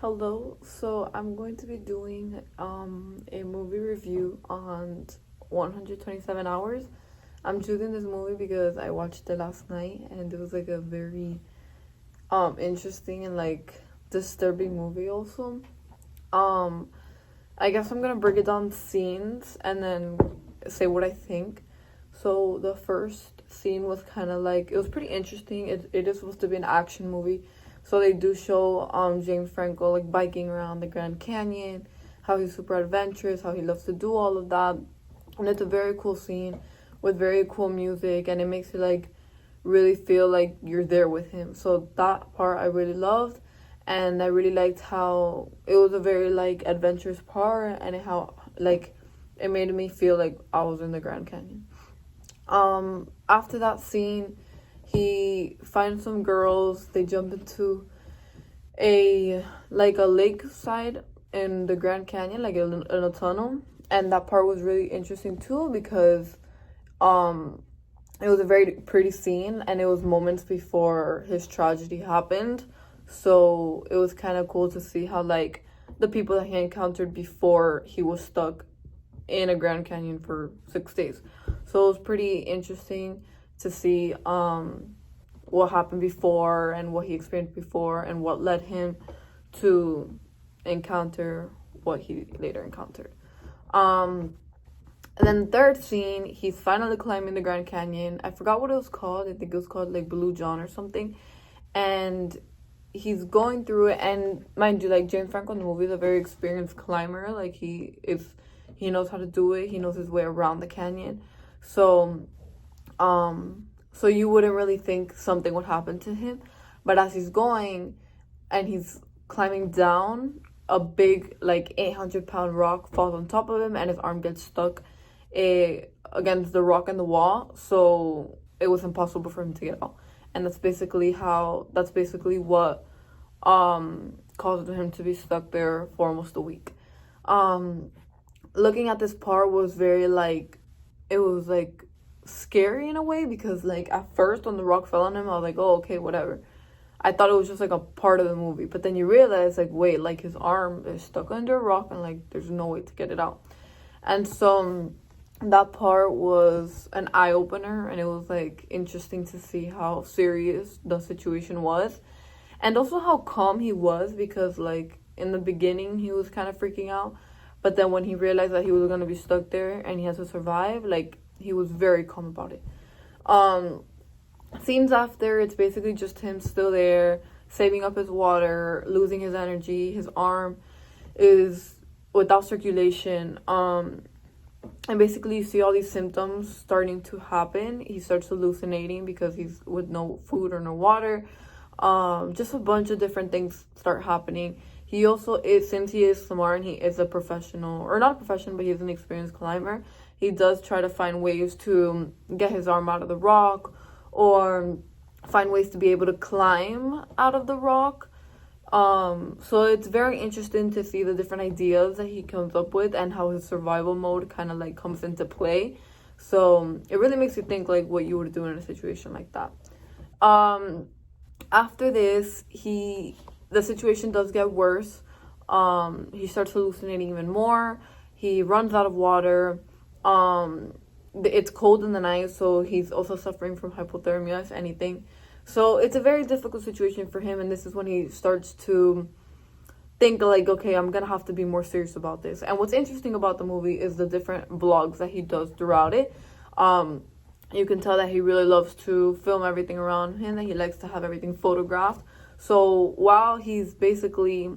Hello, so I'm going to be doing a movie review on 127 Hours. I'm choosing this movie because I watched it last night and it was like a very interesting and like disturbing movie also. Um I guess I'm gonna break it down scenes and then say what I think. So the first scene was kind of like it was pretty interesting. It is supposed to be an action movie, so they do show James Franco like biking around the Grand Canyon, how he's super adventurous, how he loves to do all of that, and it's a very cool scene with very cool music, and it makes you like really feel like you're there with him. So that part I really loved, and I really liked how it was a very like adventurous part, and how like it made me feel like I was in the Grand Canyon. After that scene, he finds some girls. They jump into a lakeside in the Grand Canyon, like in a tunnel, and that part was really interesting too because um it was a very pretty scene, and it was moments before his tragedy happened. So it was kind of cool to see how like the people that he encountered before he was stuck in a Grand Canyon for 6 days. So it was pretty interesting to see what happened before and what he experienced before and what led him to encounter what he later encountered. And then the third scene, he's finally climbing the Grand Canyon. I forgot what it was called. I think it was called like Blue John or something. And he's going through it, and mind you, like James Franco in the movie is a very experienced climber. Like he knows how to do it. He knows his way around the canyon. So so you wouldn't really think something would happen to him. But as he's going and he's climbing down, a big like 800-pound rock falls on top of him, and his arm gets stuck against the rock and the wall, so it was impossible for him to get out. And that's basically what caused him to be stuck there for almost a week. Looking at this part was very like, it was like scary in a way, because like at first when the rock fell on him, I was like, oh, okay, whatever. I thought it was just like a part of the movie, but then you realize like, wait, like his arm is stuck under a rock and like there's no way to get it out. And so that part was an eye-opener, and it was like interesting to see how serious the situation was, and also how calm he was, because like in the beginning he was kind of freaking out, but then when he realized that he was going to be stuck there and he had to survive, like he was very calm about it. Scenes after, it's basically just him still there, saving up his water, losing his energy. His arm is without circulation. And basically you see all these symptoms starting to happen. He starts hallucinating because he's with no food or no water. Just a bunch of different things start happening. He also is, since he is smart and he is a professional, or not a professional, but he's an experienced climber, he does try to find ways to get his arm out of the rock, or find ways to be able to climb out of the rock. So it's very interesting to see the different ideas that he comes up with and how his survival mode kind of like comes into play. So it really makes you think like what you would do in a situation like that. After this, the situation does get worse. He starts hallucinating even more. He runs out of water. It's cold in the night, so he's also suffering from hypothermia, if anything. So it's a very difficult situation for him, and this is when he starts to think like, okay, I'm gonna have to be more serious about this. And what's interesting about the movie is the different vlogs that he does throughout it. You can tell that he really loves to film everything around him, that he likes to have everything photographed. So while he's basically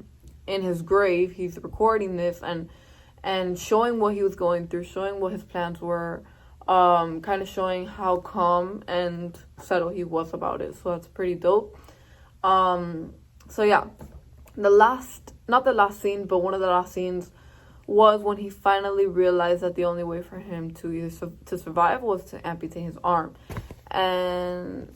in his grave, he's recording this and showing what he was going through, showing what his plans were, kind of showing how calm and settled he was about it. So that's pretty dope. So yeah, not the last scene, but one of the last scenes was when he finally realized that the only way for him to survive was to amputate his arm. And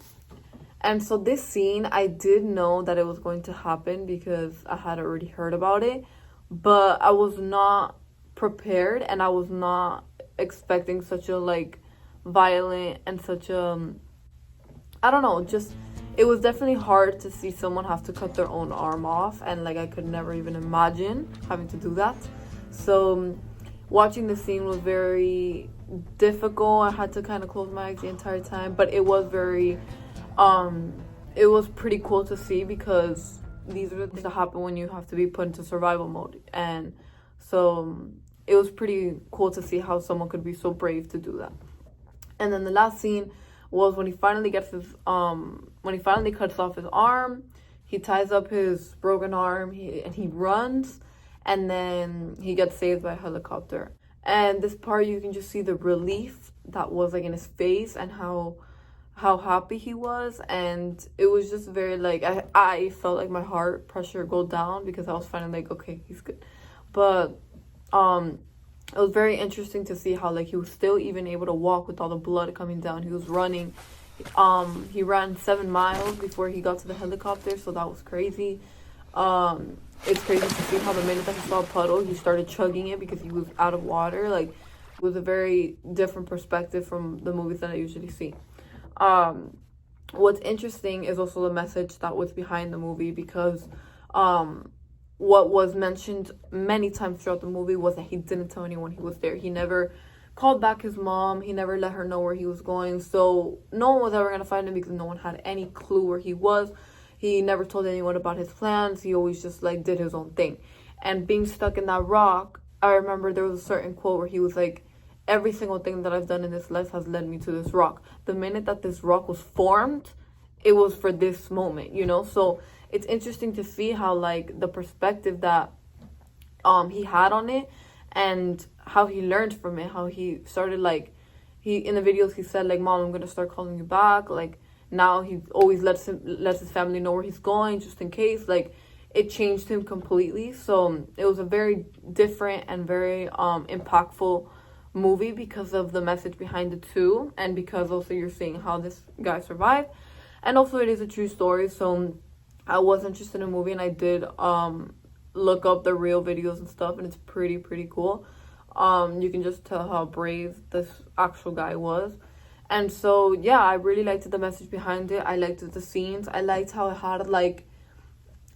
so this scene, I did know that it was going to happen because I had already heard about it, but I was not prepared, and I was not expecting such a like violent and such a, I don't know, just it was definitely hard to see someone have to cut their own arm off, and like I could never even imagine having to do that. So watching the scene was very difficult. I had to kind of close my eyes the entire time, but it was very it was pretty cool to see, because these are the things that happen when you have to be put into survival mode. And so it was pretty cool to see how someone could be so brave to do that. And then the last scene was when he finally gets his when he finally cuts off his arm. He ties up his broken arm, and he runs, and then he gets saved by a helicopter. And this part, you can just see the relief that was like in his face, and how happy he was. And it was just very like, I felt like my heart pressure go down, because I was finally like, okay, he's good. But it was very interesting to see how like he was still even able to walk with all the blood coming down. He was running. He ran 7 miles before he got to the helicopter, so that was crazy. It's crazy to see how the minute that he saw a puddle, he started chugging it because he was out of water. Like, it was a very different perspective from the movies that I usually see. What's interesting is also the message that was behind the movie, because what was mentioned many times throughout the movie was that he didn't tell anyone he was there. He never called back his mom. He never let her know where he was going. So no one was ever going to find him, because no one had any clue where he was. He never told anyone about his plans. He always just like did his own thing. And being stuck in that rock, I remember there was a certain quote where he was like, every single thing that I've done in this life has led me to this rock. The minute that this rock was formed, it was for this moment, you know? So it's interesting to see how like the perspective that he had on it, and how he learned from it, how he started like, he in the videos he said like, Mom, I'm gonna start calling you back. Like, now he always lets his family know where he's going, just in case. Like, it changed him completely. So it was a very different and very impactful movie, because of the message behind it too, and because also you're seeing how this guy survived. And also it is a true story, so I was interested in the movie, and I did look up the real videos and stuff, and it's pretty cool. You can just tell how brave this actual guy was. And so yeah, I really liked the message behind it. I liked the scenes. I liked how it had like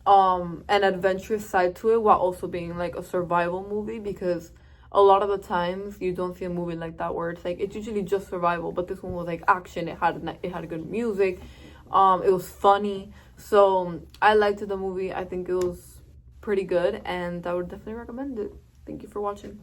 an adventurous side to it, while also being like a survival movie, because a lot of the times you don't see a movie like that where it's like, it's usually just survival, but this one was like action. It had good music. It was funny. So I liked the movie. I think it was pretty good, and I would definitely recommend it. Thank you for watching.